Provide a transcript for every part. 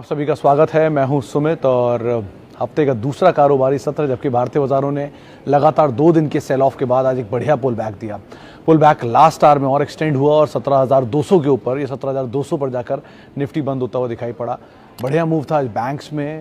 आप सभी का स्वागत है। मैं हूं सुमित और हफ्ते का दूसरा कारोबारी सत्र, जबकि भारतीय बाजारों ने लगातार 2 दिन के सेल ऑफ के बाद आज एक बढ़िया पुल बैक दिया। पुल बैक लास्ट आवर में और एक्सटेंड हुआ और 17,200 के ऊपर, ये 17,200 पर जाकर निफ्टी बंद होता हुआ दिखाई पड़ा। बढ़िया मूव था आज बैंक्स में,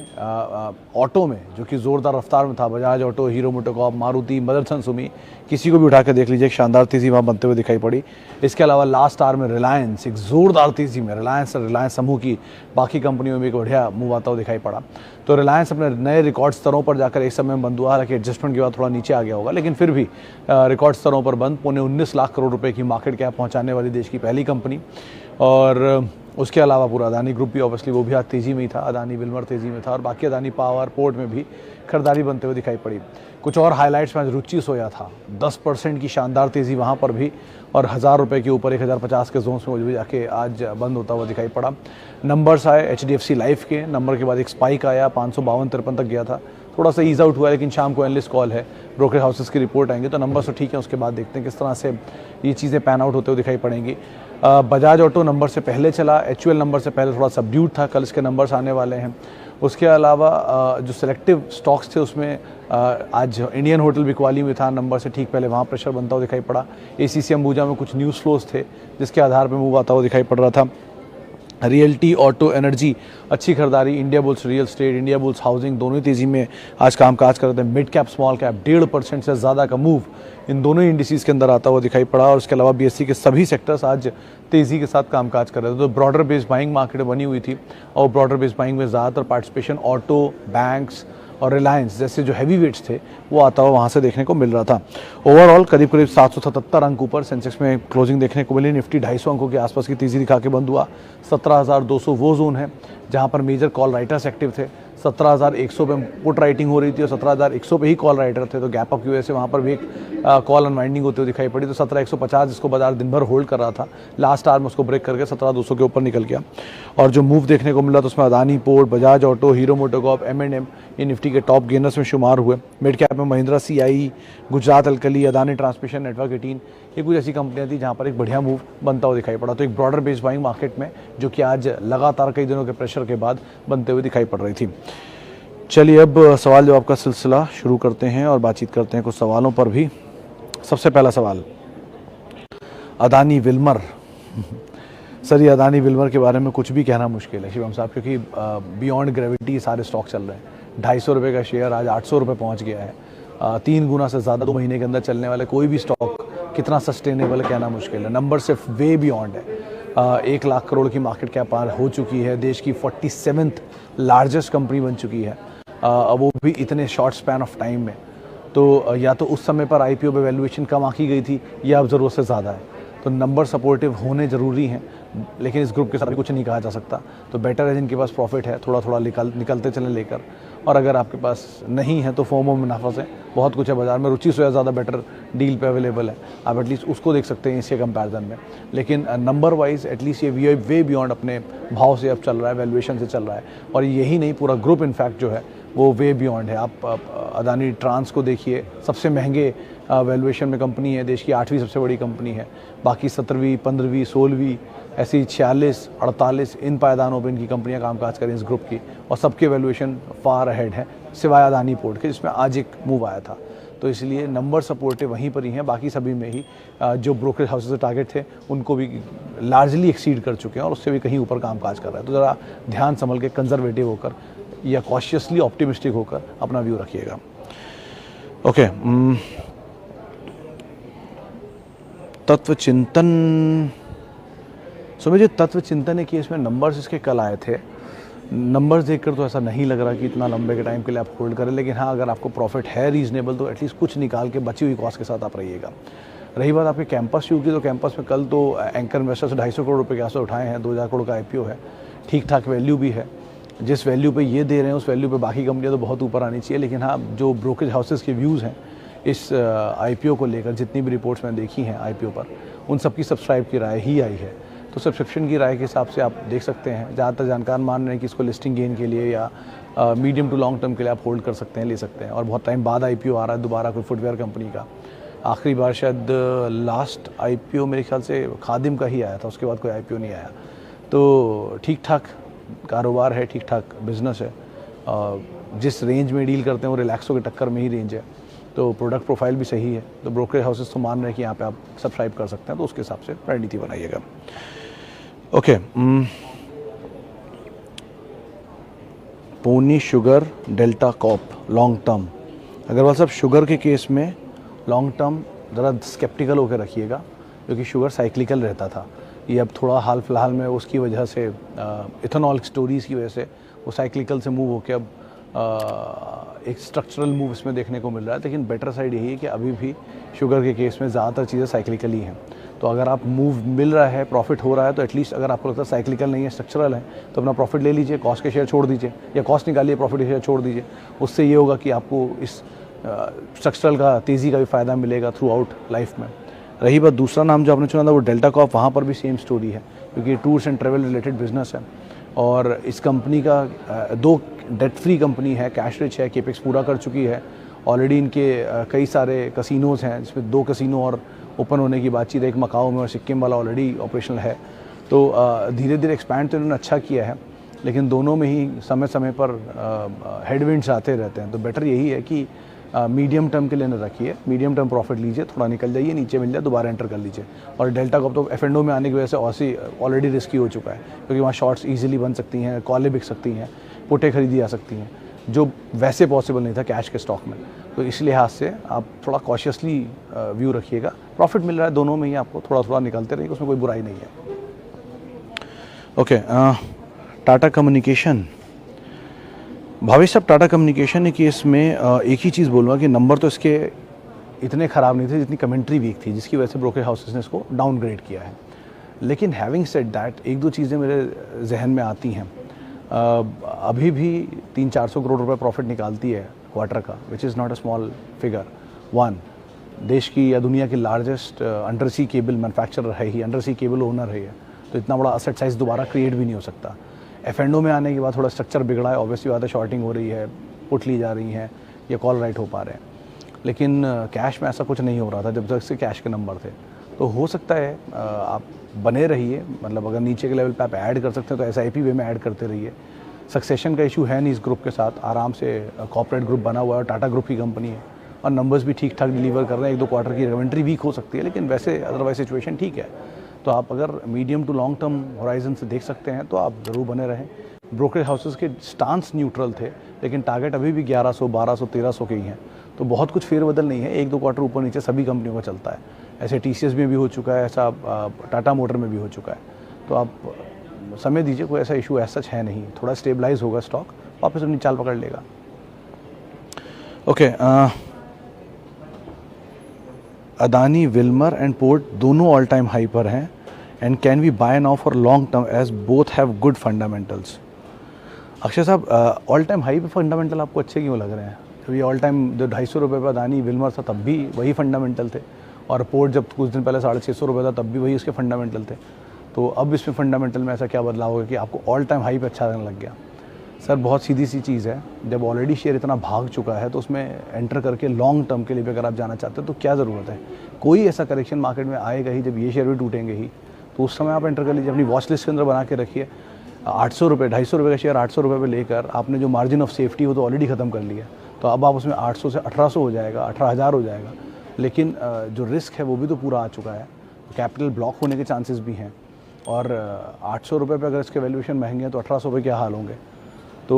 ऑटो में जो कि ज़ोरदार रफ्तार में था। Bajaj auto, Hero MotoCorp, Maruti, Motherson Sumi, किसी को भी उठा के देख लीजिए, एक शानदार तेज़ी वहाँ बनते हुए दिखाई पड़ी। इसके अलावा लास्ट आवर में रिलायंस एक ज़ोरदार तेज़ी में, रिलायंस समूह की बाकी कंपनियों में एक बढ़िया मूव आता हुआ दिखाई पड़ा। तो रिलायंस अपने नए रिकॉर्ड स्तरों पर जाकर एक समय में बंद हुआ, हालांकि एडजस्टमेंट के बाद थोड़ा नीचे आ गया होगा, लेकिन फिर भी रिकॉर्ड स्तरों पर बंद। 19 लाख करोड़ रुपए की मार्केट कैप पहुंचाने वाली देश की पहली कंपनी। और उसके अलावा पूरा अदानी ग्रुप भी ऑब्वियसली वो भी आज तेज़ी में ही था। अदानी विल्मर तेज़ी में था और बाकी अदानी पावर, पोर्ट में भी खरीदारी बनते हुए दिखाई पड़ी। कुछ और हाईलाइट्स में आज रुचि सोया था, 10% की शानदार तेज़ी वहाँ पर भी, और 1000 रुपये के ऊपर 1050 के जोन्स में भी जाके आज बंद होता हुआ दिखाई पड़ा। नंबर्स आए HDFC लाइफ के, नंबर के बाद एक स्पाइक आया, 552-53 तक गया था, थोड़ा सा ईज आउट हुआ, लेकिन शाम को एनालिस्ट कॉल है, ब्रोकरेज हाउसेस की रिपोर्ट आएंगे, तो नंबर तो ठीक है, उसके बाद देखते हैं किस तरह से ये चीज़ें पैन आउट होते हुए दिखाई पड़ेंगी। बजाज ऑटो नंबर से पहले चला, HUL नंबर से पहले थोड़ा सबड्यूड था, कल इसके नंबर्स आने वाले हैं। उसके अलावा जो सिलेक्टिव स्टॉक्स थे उसमें आज इंडियन होटल बिकवाली में था, नंबर से ठीक पहले वहाँ प्रेशर बनता हुआ दिखाई पड़ा। ACC अंबुजा में कुछ न्यूज़ फ्लोज थे जिसके आधार पर मूव आता हुआ दिखाई पड़ रहा था। रियल्टी, ऑटो, एनर्जी अच्छी खरीदारी, India bulls real estate, India bulls housing दोनों ही तेज़ी में आज कामकाज कर रहे थे। मिड कैप, स्मॉल कैप 1.5% से ज़्यादा का मूव इन दोनों ही इंडिसेस के अंदर आता हुआ दिखाई पड़ा। और उसके अलावा BSE के सभी सेक्टर्स आज तेज़ी के साथ कामकाज कर रहे थे। तो ब्रॉडर बेस्ड बाइंग मार्केट बनी हुई थी और ब्रॉडर बेस्ड बाइंग में ज़्यादातर पार्टिसिपेशन ऑटो, बैंक्स और रिलायंस जैसे जो हैवी वेट्स थे वो आता हुआ वहाँ से देखने को मिल रहा था। ओवरऑल करीब 777 अंक ऊपर सेंसेक्स में क्लोजिंग देखने को मिली। निफ्टी 250 अंकों के आसपास की तेज़ी दिखा के बंद हुआ। 17,200 वो जोन है जहाँ पर मेजर कॉल राइटर्स एक्टिव थे। 17,100 पे पुट राइटिंग हो रही थी और 17,100 पे ही कॉल राइटर थे, तो गैप अप की वजह से वहाँ पर भी एक कॉल अनवाइंडिंग होते हुए दिखाई पड़ी। तो 17,150 जिसको बाजार दिन भर होल्ड कर रहा था, लास्ट आवर में उसको ब्रेक करके 17,200 के ऊपर निकल गया। और जो मूव देखने को मिला तो उसमें Adani port, Bajaj auto, Hero MotoCorp, M&M ये निफ्टी के टॉप गेनर्स में शुमार हुए। मिड कैप में Mahindra CIE, Gujarat alkali, Adani transmission network 18, ये कुछ ऐसी कंपनियां थी जहां पर एक बढ़िया मूव बनता हुआ दिखाई पड़ा। तो एक ब्रॉडर बेस्ड बाइंग मार्केट में जो कि आज लगातार कई दिनों के प्रेशर के बाद बनते हुए दिखाई पड़ रही थी। चलिए अब सवाल जवाब का सिलसिला शुरू करते हैं और बातचीत करते हैं कुछ सवालों पर भी। सबसे पहला सवाल, अदानी विल्मर। सर, ये अदानी विल्मर के बारे में कुछ भी कहना मुश्किल है शिवम साहब, क्योंकि बियॉन्ड ग्रेविटी सारे स्टॉक चल रहे हैं। 250 रुपये का शेयर आज 800 रुपये पहुँच गया है। 3 गुना से ज़्यादा 2 महीने के अंदर चलने वाले कोई भी स्टॉक कितना सस्टेनेबल है कहना मुश्किल है। नंबर सिर्फ वे बियॉन्ड है। 1 लाख करोड़ की मार्केट कैप पार हो चुकी है, देश की 47th लार्जेस्ट कंपनी बन चुकी है, वो भी इतने शॉर्ट स्पैन ऑफ टाइम में। तो या तो उस समय पर IPO पे वैल्यूएशन कम आंकी गई थी या अब ज़रूरत से ज़्यादा है। तो नंबर सपोर्टिव होने ज़रूरी हैं, लेकिन इस ग्रुप के साथ भी कुछ नहीं कहा जा सकता। तो बेटर है जिनके पास प्रॉफिट है, थोड़ा थोड़ा निकलते चलें लेकर, और अगर आपके पास नहीं है तो फोमो में मुनाफा से बहुत कुछ है बाजार में। रुचि से ज़्यादा बेटर डील पे अवेलेबल है, आप एटलीस्ट उसको देख सकते हैं इसके कंपैरिजन में। लेकिन नंबर वाइज एटलीस्ट ये वे बियॉन्ड अपने भाव से अब चल रहा है, वैल्यूएशन से चल रहा है। और यही नहीं, पूरा ग्रुप इनफैक्ट जो है वो वे बियॉन्ड है। आप अदानी ट्रांस को देखिए, सबसे महंगे वैल्यूएशन में कंपनी है, देश की 8वीं सबसे बड़ी कंपनी है। बाकी 17वीं, 15वीं, 16वीं, ऐसी 46, 48 इन पायदानों पर इनकी कंपनियां कामकाज करें इस ग्रुप की, और सबके वैल्यूएशन फार अहेड है सिवाय अदानी पोर्ट के, जिसमें आज एक मूव आया था। तो इसलिए नंबर सपोर्टिव वहीं पर ही हैं, बाकी सभी में ही जो ब्रोकरेज हाउसेस के टारगेट थे उनको भी लार्जली एक्सीड कर चुके हैं और उससे भी कहीं ऊपर कामकाज कर रहा है। तो ज़रा ध्यान संभल के, कंजर्वेटिव होकर या कॉशियसली ऑप्टिमिस्टिक होकर अपना व्यू रखिएगा। ओके, तत्व चिंतन। मुझे तत्व चिंतन है कि इसमें नंबर्स इसके कल आए थे। नंबर्स देखकर तो ऐसा नहीं लग रहा कि इतना लंबे के टाइम के लिए आप होल्ड करें, लेकिन हाँ, अगर आपको प्रॉफिट है रीजनेबल तो एटलीस्ट कुछ निकाल के बची हुई कॉस्ट के साथ आप रहिएगा। रही बात आपके कैंपस शू की, तो कैंपस में कल तो एंकर इन्वेस्टर से 250 करोड़ रुपये के आसपास उठाए हैं, 2000 करोड़ का IPO है, ठीक ठाक वैल्यू भी है। जिस वैल्यू पे ये दे रहे हैं उस वैल्यू पे बाकी कंपनियां तो बहुत ऊपर आनी चाहिए। लेकिन हाँ, जो ब्रोकरेज हाउसेस के व्यूज़ हैं इस IPO को लेकर, जितनी भी रिपोर्ट्स मैंने देखी हैं IPO पर, उन सबकी सब्सक्राइब की राय ही आई है। तो सब्सक्रिप्शन की राय के हिसाब से आप देख सकते हैं। ज़्यादातर जानकार मान रहे हैं कि इसको लिस्टिंग गेन के लिए या मीडियम टू लॉन्ग टर्म के लिए आप होल्ड कर सकते हैं, ले सकते हैं। और बहुत टाइम बाद IPO आ रहा है दोबारा कोई फुटवेयर कंपनी का। आखिरी बार शायद लास्ट IPO मेरे ख्याल से खादिम का ही आया था, उसके बाद कोई IPO नहीं आया। तो ठीक ठाक कारोबार है, ठीक ठाक बिजनेस है, जिस रेंज में डील करते हैं वो रिलैक्सो के टक्कर में ही रेंज है, तो प्रोडक्ट प्रोफाइल भी सही है, तो ब्रोकरेज हाउसेस तो मान रहे हैं कि यहाँ पे आप सब्सक्राइब कर सकते हैं, तो उसके हिसाब से रणनीति बनाइएगा। Okay, Ponni sugar Delta Corp long term. Agarwal साहब, शुगर के केस में लॉन्ग टर्म ज़रा स्केप्टिकल होकर रखिएगा, क्योंकि शुगर साइक्लिकल रहता था। ये अब थोड़ा हाल फिलहाल में उसकी वजह से इथेनॉल स्टोरीज़ की वजह से वो साइक्लिकल से मूव होकर अब एक स्ट्रक्चरल मूव इसमें देखने को मिल रहा है। लेकिन बेटर साइड यही है कि अभी भी शुगर के केस में ज़्यादातर चीज़ें साइक्लिकली हैं। तो अगर आप मूव मिल रहा है, प्रॉफिट हो रहा है, तो एटलीस्ट अगर आपको लगता है साइक्लिकल नहीं है, स्ट्रक्चरल है, तो अपना प्रॉफिट ले लीजिए, कॉस्ट के शेयर छोड़ दीजिए, या कॉस्ट निकालिए, प्रॉफिट के शेयर छोड़ दीजिए। उससे ये होगा कि आपको इस स्ट्रक्चरल का, तेज़ी का भी फ़ायदा मिलेगा थ्रू आउट लाइफ में। रही बात दूसरा नाम जो आपने चुना था वो डेल्टा कॉप, वहाँ पर भी सेम स्टोरी है, क्योंकि tours and travel related business है और इस कंपनी का दो डेट फ्री कंपनी है, कैश रिच है, केपेक्स पूरा कर चुकी है ऑलरेडी। इनके कई सारे कसिनोज़ हैं, जिसमें 2 कसिनो और ओपन होने की बातचीत है, एक मकाओ में और सिक्किम वाला ऑलरेडी ऑपरेशनल है। तो धीरे धीरे एक्सपैंड तो इन्होंने अच्छा किया है, लेकिन दोनों में ही समय समय पर हेडविंड्स आते रहते हैं। तो बेटर यही है कि मीडियम टर्म के लिए न रखिए, मीडियम टर्म प्रॉफिट लीजिए, थोड़ा निकल जाइए, नीचे मिल जाए दोबारा एंटर कर लीजिए। और डेल्टा कॉप तो एफ&ओ में आने की वजह से ऑलरेडी रिस्की हो चुका है, क्योंकि वहाँ शॉर्ट्स ईजिली बन सकती हैं, कॉलें बिक सकती हैं, पुटें खरीदी जा सकती हैं, जो वैसे पॉसिबल नहीं था कैश के स्टॉक में। तो इस लिहाज से आप थोड़ा कॉशियसली व्यू रखिएगा। प्रॉफिट मिल रहा है दोनों में ही, आपको थोड़ा थोड़ा निकलते रहिए, उसमें कोई बुराई नहीं है। Okay, Tata communication. भावेश साहब, टाटा कम्युनिकेशन के केस में एक ही चीज़ बोलूँगा कि नंबर तो इसके इतने ख़राब नहीं थे जितनी कमेंट्री वीक थी, जिसकी वजह से ब्रोकरेज हाउसेस ने इसको डाउनग्रेड किया है। लेकिन हैविंग सेड दैट, एक दो चीज़ें मेरे जहन में आती हैं। अभी भी 300-400 करोड़ रुपए प्रॉफिट निकालती है क्वार्टर का, which is not a small figure. One, देश की या दुनिया की largest under sea cable manufacturer है ही, अंडर सी केबल ओनर है, तो इतना बड़ा असेट साइज दोबारा क्रिएट भी नहीं हो सकता। एफ&ओ में आने के बाद थोड़ा स्ट्रक्चर बिगड़ा है, ऑब्वियसली बात है, शॉर्टिंग हो रही है, पुट ली जा रही हैं या कॉल राइट हो पा रहे हैं, लेकिन कैश में ऐसा कुछ नहीं हो रहा था जब तक से कैश के नंबर थे। तो हो सकता है आप बने रहिए, मतलब अगर नीचे के लेवल पे आप ऐड कर सकते हैं तो SIP वे में ऐड करते रहिए। सक्सेशन का इशू है नहीं इस ग्रुप के साथ, आराम से कॉर्पोरेट ग्रुप बना हुआ है, टाटा ग्रुप की कंपनी है और नंबर्स भी ठीक ठाक डिलीवर कर रहे हैं। 1-2 क्वार्टर की रेवेंट्री वीक हो सकती है, लेकिन वैसे अदरवाइज सिचुएशन ठीक है। तो आप अगर medium to long term horizon से देख सकते हैं तो आप ज़रूर बने रहें। ब्रोकरेज हाउसेस के स्टांस न्यूट्रल थे, लेकिन टारगेट अभी भी 1100, 1200, 1300 के ही हैं, तो बहुत कुछ फेरबदल नहीं है। 1-2 क्वार्टर ऊपर नीचे सभी कंपनियों का चलता है, ऐसे TCS में भी हो चुका है, ऐसा टाटा मोटर में भी हो चुका है। तो आप समय दीजिए, कोई ऐसा इशू ऐसा है नहीं, थोड़ा स्टेबलाइज होगा स्टॉक, वापस अपनी चाल पकड़ लेगा। Okay, Adani, Wilmar and port दोनों ऑल टाइम हाई पर हैं, and can we buy now for long term as both have good fundamentals. Akshay साहब, ऑल टाइम हाई पे फंडामेंटल आपको अच्छे क्यों लग रहे हैं? जब ये ऑल टाइम जो 250 रुपये पर अदानी विल्मर था तब भी वही फंडामेंटल थे, और पोर्ट जब कुछ दिन पहले 650 रुपये था तब भी वही उसके फंडामेंटल थे। तो अब इसमें फंडामेंटल में ऐसा क्या बदलाव होगा कि आपको ऑल टाइम हाई पे अच्छा लगने लग गया? सर, बहुत सीधी सी चीज़ है, जब ऑलरेडी शेयर इतना भाग चुका है तो उसमें एंटर करके लॉन्ग टर्म के लिए भी अगर आप जाना चाहते हैं तो क्या ज़रूरत है? कोई ऐसा करेक्शन मार्केट में आएगा ही जब ये शेयर भी टूटेंगे ही, तो उस समय आप एंटर कर लीजिए, अपनी वॉच लिस्ट के अंदर बना के रखिए। 800 रुपये, 250 रुपये का शेयर 800 रुपये पे लेकर आपने जो मार्जिन ऑफ सेफ्टी हो तो ऑलरेडी ख़त्म कर लिया, तो अब आप उसमें 800 से 1800 हो जाएगा, 18,000 हो जाएगा, लेकिन जो रिस्क है वो भी तो पूरा आ चुका है, कैपिटल ब्लॉक होने के चांसेस भी हैं, और 800 रुपये पर अगर इसके वैल्यूएशन महंगे हैं तो 1800 रुपये क्या हाल होंगे? तो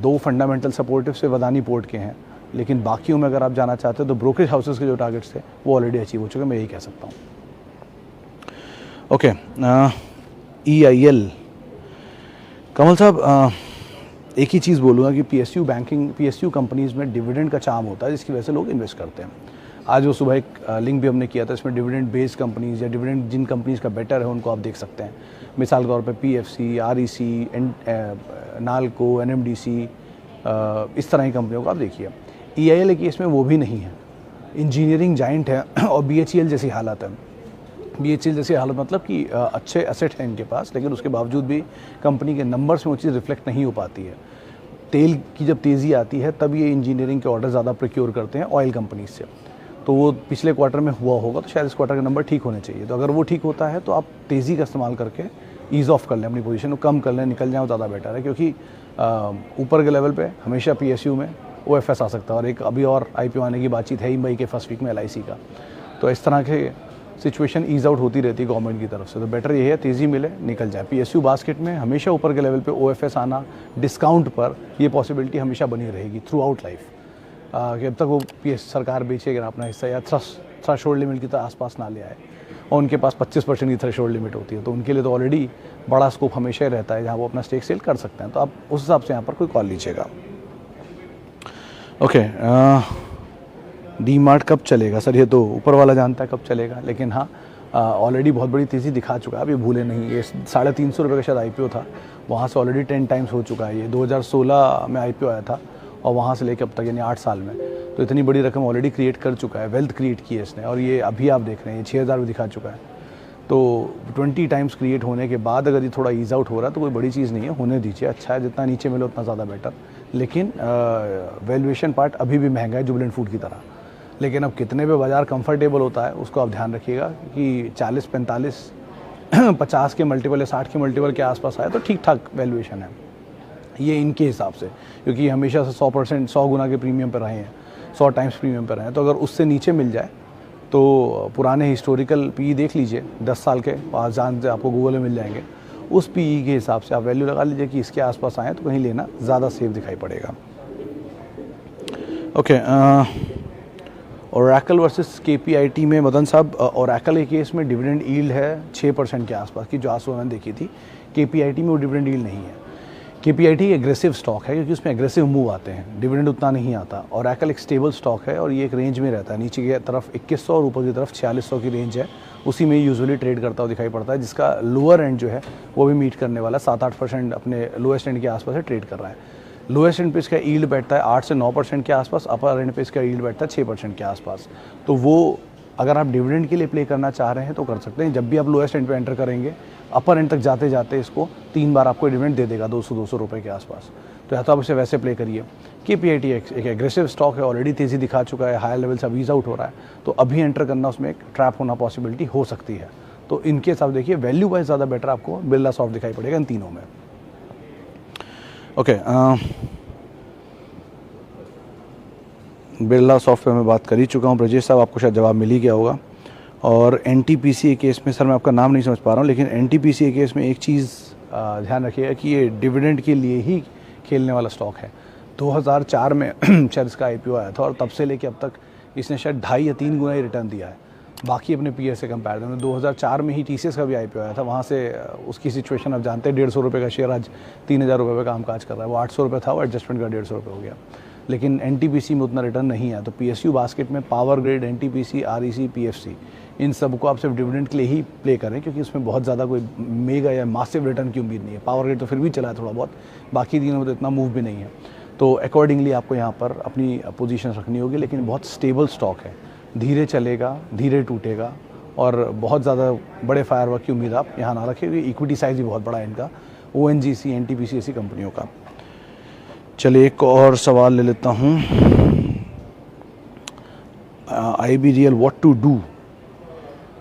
2 फंडामेंटल सपोर्टिव से अदानी पोर्ट के हैं, लेकिन बाकियों में अगर आप जाना चाहते हैं तो ब्रोकरेज हाउसेस के जो टारगेट्स थे वो ऑलरेडी अचीव हो चुके हैं, मैं यही कह सकता हूँ। Okay, EIL। कमल साहब, एक ही चीज़ बोलूँगा कि PSU कंपनीज़ में डिविडेंड का चार्म होता है, जिसकी वजह से लोग इन्वेस्ट करते हैं। आज वो सुबह एक लिंक भी हमने किया था, इसमें डिविडेंड बेस्ड कंपनीज़ या डिविडेंड जिन कंपनीज़ का बेटर है उनको आप देख सकते हैं। मिसाल के तौर पे PFC, REC, नाल्को, NMDC, इस तरह की कंपनियों को आप देखिए। EIL के केस में वो भी नहीं है, इंजीनियरिंग जाइंट है और BHEL जैसी हालत है। BHEL जैसी हालत मतलब कि अच्छे एसेट हैं इनके पास, लेकिन उसके बावजूद भी कंपनी के नंबर्स में वो चीज़ रिफ्लेक्ट नहीं हो पाती है। तेल की जब तेज़ी आती है तब ये इंजीनियरिंग के ऑर्डर ज़्यादा प्रोक्योर करते हैं ऑयल कंपनीज से, तो वो पिछले क्वार्टर में हुआ होगा, तो शायद इस क्वार्टर के नंबर ठीक होने चाहिए। तो अगर वो ठीक होता है तो आप तेज़ी का इस्तेमाल करके ईज़ ऑफ कर लें, अपनी पोजीशन को कम कर लें, निकल जाएँ, वो ज़्यादा बेटर है, क्योंकि ऊपर के लेवल पे हमेशा PSU में OFS आ सकता है और एक अभी और IPO आने की बातचीत है ही मई के फर्स्ट वीक में LIC का। तो इस तरह के सिचुएशन ईज आउट होती रहती है गवर्नमेंट की तरफ से, तो बेटर ये है तेज़ी मिले, निकल जाए। PSU बास्केट में हमेशा ऊपर के लेवल पे OFS आना डिस्काउंट पर, ये पॉसिबिलिटी हमेशा बनी रहेगी थ्रू आउट लाइफ, कि अब तक वो सरकार बेचेगा अपना हिस्सा या थ्रेशोल्ड लिमिट की आसपास ना ले आए, और उनके पास 25% की थ्रेशोल्ड लिमिट होती है, तो उनके लिए तो ऑलरेडी बड़ा स्कोप हमेशा ही रहता है जहाँ वो अपना स्टेक सेल कर सकते हैं। तो आप उस हिसाब से यहाँ पर कोई कॉल लीजिएगा। ओके, DMart कब चलेगा सर? ये तो ऊपर वाला जानता है कब चलेगा, लेकिन हाँ ऑलरेडी बहुत बड़ी तेज़ी दिखा चुका है। आप ये भूले नहीं, ये 350 रुपये का शायद IPO था, वहाँ से ऑलरेडी 10 टाइम्स हो चुका है। ये 2016 में IPO आया था और वहाँ से लेकर अब तक यानी 8 साल में तो इतनी बड़ी रकम ऑलरेडी क्रिएट कर चुका है, वेल्थ क्रिएट की है इसने। और ये अभी आप देख रहे हैं 6000 भी दिखा चुका है, तो 20 टाइम्स क्रिएट होने के बाद अगर ये थोड़ा ईज आउट हो रहा है तो कोई बड़ी चीज़ नहीं है, होने दीजिए, अच्छा है, जितना नीचे मिले उतना ज़्यादा बेटर। लेकिन वैल्यूएशन पार्ट अभी भी महंगा है जुबिलेंट फूड की तरह, लेकिन अब कितने पे बाज़ार कंफर्टेबल होता है उसको आप ध्यान रखिएगा कि 40, 45, 50 के मल्टीपल या 60 के मल्टीपल के आसपास आए तो ठीक ठाक वैल्यूएशन है ये इनके हिसाब से, क्योंकि हमेशा से 100% 100 गुना के प्रीमियम पर रहे हैं, 100 टाइम्स प्रीमियम पर रहे हैं। तो अगर उससे नीचे मिल जाए तो पुराने हिस्टोरिकल PE देख लीजिए 10 साल के, वहाँ जान से आपको गूगल में मिल जाएंगे, उस PE के हिसाब से आप वैल्यू लगा लीजिए कि इसके आसपास आएँ तो कहीं लेना ज़्यादा सेफ दिखाई पड़ेगा। ओके, ओरेकल वर्सेस KPIT में मदन साहब, ओरेकल के केस में डिविडेंड यील्ड है 6% के आसपास की, जो आज मैंने देखी थी। KPIT में वो डिविडेंड यील्ड नहीं है। KPIT एग्रेसिव स्टॉक है क्योंकि उसमें एग्रेसिव मूव आते हैं, डिविडेंड उतना नहीं आता। ओरेकल एक स्टेबल स्टॉक है और ये एक रेंज में रहता है, नीचे की तरफ 2100 और ऊपर की तरफ 4600 की रेंज है, उसी में यूजुअली ट्रेड करता हुआ दिखाई पड़ता है, जिसका लोअर एंड जो है वो भी मीट करने वाला 7-8% अपने लोएस्ट एंड के आसपास से ट्रेड कर रहा है। लोएस्ट एंड पे इसका यील्ड बैठता है 8 से 9% के आसपास, अपर एंड पे इसका यील्ड बैठता है 6% के आसपास। तो वो अगर आप डिविडेंड के लिए प्ले करना चाह रहे हैं तो कर सकते हैं। जब भी आप लोएस्ट एंड पे एंटर करेंगे, अपर एंड तक जाते जाते इसको 3 बार आपको डिविडेंड दे देगा 200 रुपये के आसपास, तो या तो आप इसे वैसे प्ले करिए। KPIT एक एग्रेसिव स्टॉक है, ऑलरेडी तेज़ी दिखा चुका है, हायर लेवल से अब ईज आउट हो रहा है, तो अभी एंटर करना उसमें एक ट्रैप होना पॉसिबिलिटी हो सकती है। तो इनके साथ देखिए वैल्यू वाइज ज़्यादा बेटर आपको बिरला सॉफ्ट दिखाई पड़ेगा इन तीनों में। ओके, बिरला सॉफ्ट पे मैं बात कर ही चुका हूँ। ब्रजेश साहब, आपको शायद जवाब मिल ही गया होगा। और NTPC केस में सर मैं आपका नाम नहीं समझ पा रहा हूँ, लेकिन NTPC केस में एक चीज़ ध्यान रखिएगा कि ये डिविडेंड के लिए ही खेलने वाला स्टॉक है। 2004 में शायद इसका IPO आया था और तब से लेके अब तक इसने शायद 2.5 या 3 गुना ही रिटर्न दिया है बाकी अपने पीयर से कंपेयर में। 2004 में ही TCS का भी IPO आया था, वहाँ से उसकी सिचुएशन आप जानते हैं, 150 रुपये का शेयर आज 3000 रुपये पे काम काज कर रहा है। वो 800 रुपये था, वो एडजस्टमेंट का 150 रुपये हो गया। लेकिन NTPC में उतना रिटर्न नहीं है। तो PSU बास्केट में power grid, NTPC, REC, PFC, इन सब को आप सिर्फ डिविडेंड के लिए ही प्ले करें, क्योंकि उसमें बहुत ज़्यादा कोई मेगा या मासिव रिटर्न की उम्मीद नहीं है। पावर ग्रिड तो फिर भी चला है थोड़ा बहुत, बाकी तीनों में तो इतना मूव भी नहीं है। तो अकॉर्डिंगली आपको यहाँ पर अपनी पोजीशन रखनी होगी, लेकिन बहुत स्टेबल स्टॉक है, धीरे चलेगा, धीरे टूटेगा, और बहुत ज़्यादा बड़े फायरवर्क की उम्मीद आप यहाँ ना रखें, क्योंकि इक्विटी साइज़ भी बहुत बड़ा है इनका, ONGC, NTPC ऐसी कंपनियों का। चलिए एक और सवाल ले लेता हूँ। IBReal what to do?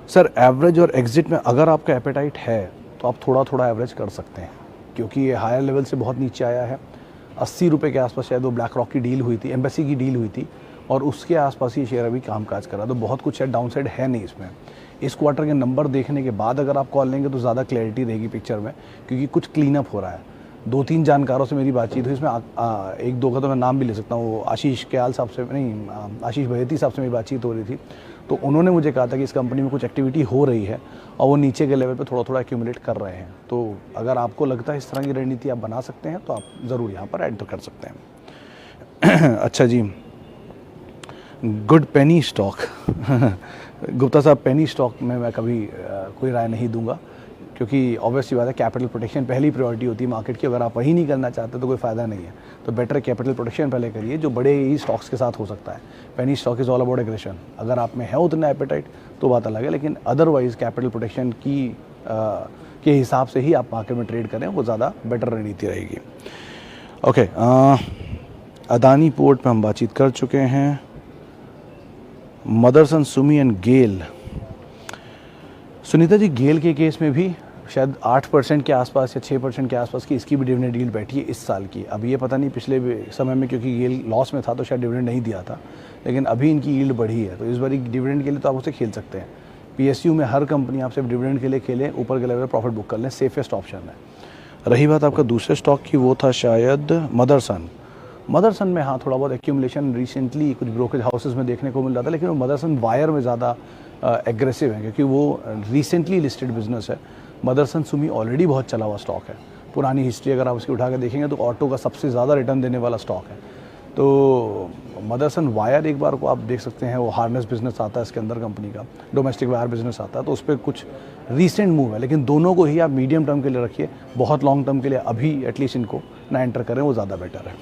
Sir average और एग्जिट में अगर आपका एपेटाइट है तो आप थोड़ा थोड़ा एवरेज कर सकते हैं, क्योंकि ये हायर लेवल से बहुत नीचे आया है। 80 रुपये के आसपास शायद वो ब्लैक रॉक की डील हुई थी, एम्बेसी की डील हुई थी, और उसके आसपास ही शेयर अभी कामकाज कर रहा है। तो बहुत कुछ है, डाउन साइड है नहीं इसमें। इस क्वार्टर के नंबर देखने के बाद अगर आप कॉल लेंगे तो ज़्यादा क्लैरिटी रहेगी पिक्चर में, क्योंकि कुछ क्लीन अप हो रहा है। 2-3 जानकारों से मेरी बातचीत हुई, इसमें 1-2 का तो मैं नाम भी ले सकता हूँ। आशीष कयाल साहब से नहीं, आशीष भयती साहब से मेरी बातचीत हो रही थी, तो उन्होंने मुझे कहा था कि इस कंपनी में कुछ एक्टिविटी हो रही है और वो नीचे के लेवल पे थोड़ा थोड़ा एक्यूमुलेट कर रहे हैं। तो अगर आपको लगता है इस तरह की रणनीति आप बना सकते हैं तो आप ज़रूर यहाँ पर ऐड तो कर सकते हैं। अच्छा जी, गुड पेनी स्टॉक गुप्ता साहब, पेनी स्टॉक में मैं कभी कोई राय नहीं दूंगा, क्योंकि ऑब्वियसली बात है कैपिटल प्रोटेक्शन पहली प्रायोरिटी होती है मार्केट की। अगर आप वही नहीं करना चाहते तो कोई फ़ायदा नहीं है, तो बेटर कैपिटल प्रोटेक्शन पहले करिए, जो बड़े ही स्टॉक्स के साथ हो सकता है। Penny stock is all about aggression, अगर आप में है उतना एपेटाइट तो बात अलग है, लेकिन अदरवाइज कैपिटल प्रोटेक्शन की के हिसाब से ही आप मार्केट में ट्रेड करें, वो ज़्यादा बेटर रणनीति रहेगी। ओके, अदानी पोर्ट पर हम बातचीत कर चुके हैं। मदरसन, सुमी एंड गेल। सुनीता जी, गेल के केस में भी शायद 8% के आसपास या 6% के आसपास की इसकी भी डिविडेंड यील्ड बैठी है इस साल की। अब ये पता नहीं पिछले समय में, क्योंकि ये लॉस में था तो शायद डिविडेंड नहीं दिया था, लेकिन अभी इनकी यील्ड बढ़ी है। तो इस बार डिविडेंड के लिए तो आप उसे खेल सकते हैं। PSU में हर कंपनी आप सिर्फ डिविडेंड के लिए खेलें, ऊपर के लेवल पर प्रॉफिट बुक कर लें, सेफेस्ट ऑप्शन है। रही बात आपका दूसरे स्टॉक की, वो था शायद मदरसन। मदरसन में हाँ थोड़ा बहुत एक्यूमुलेशन रिसेंटली कुछ ब्रोकरेज हाउसेस में देखने को मिल रहा था, लेकिन वो मदरसन वायर में ज़्यादा एग्रेसिव है क्योंकि वो रिसेंटली लिस्टेड बिजनेस है। मदरसन सुमी ऑलरेडी बहुत चला हुआ स्टॉक है। पुरानी हिस्ट्री अगर आप उसकी उठा के देखेंगे तो ऑटो का सबसे ज़्यादा रिटर्न देने वाला स्टॉक है। तो मदरसन वायर एक बार को आप देख सकते हैं, वो हार्नेस बिजनेस आता है इसके अंदर कंपनी का, डोमेस्टिक वायर बिजनेस आता है, तो उस पर कुछ रीसेंट मूव है। लेकिन दोनों को ही आप मीडियम टर्म के लिए रखिए, बहुत लॉन्ग टर्म के लिए अभी एटलीस्ट इनको ना एंटर करें, वो ज़्यादा बेटर है।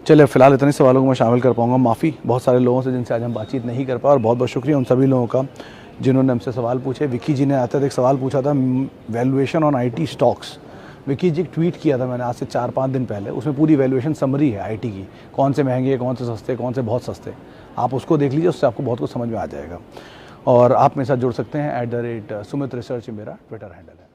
चलिए फिलहाल इतने सवालों को मैं शामिल कर पाऊंगा, माफ़ी बहुत सारे लोगों से जिनसे आज हम बातचीत नहीं कर पाए, और बहुत बहुत शुक्रिया उन सभी लोगों का जिन्होंने हमसे सवाल पूछे। विक्की जी ने आते थे एक सवाल पूछा था, valuation on IT stocks. Vicky ji एक ट्वीट किया था मैंने आज से 4-5 दिन पहले, उसमें पूरी वैल्यूएशन समरी है IT की, कौन से महंगे, कौन से सस्ते, कौन से बहुत सस्ते। आप उसको देख लीजिए, उससे आपको बहुत कुछ समझ में आ जाएगा। और आप मेरे साथ जुड़ सकते हैं @Sumit Research मेरा ट्विटर हैंडल है।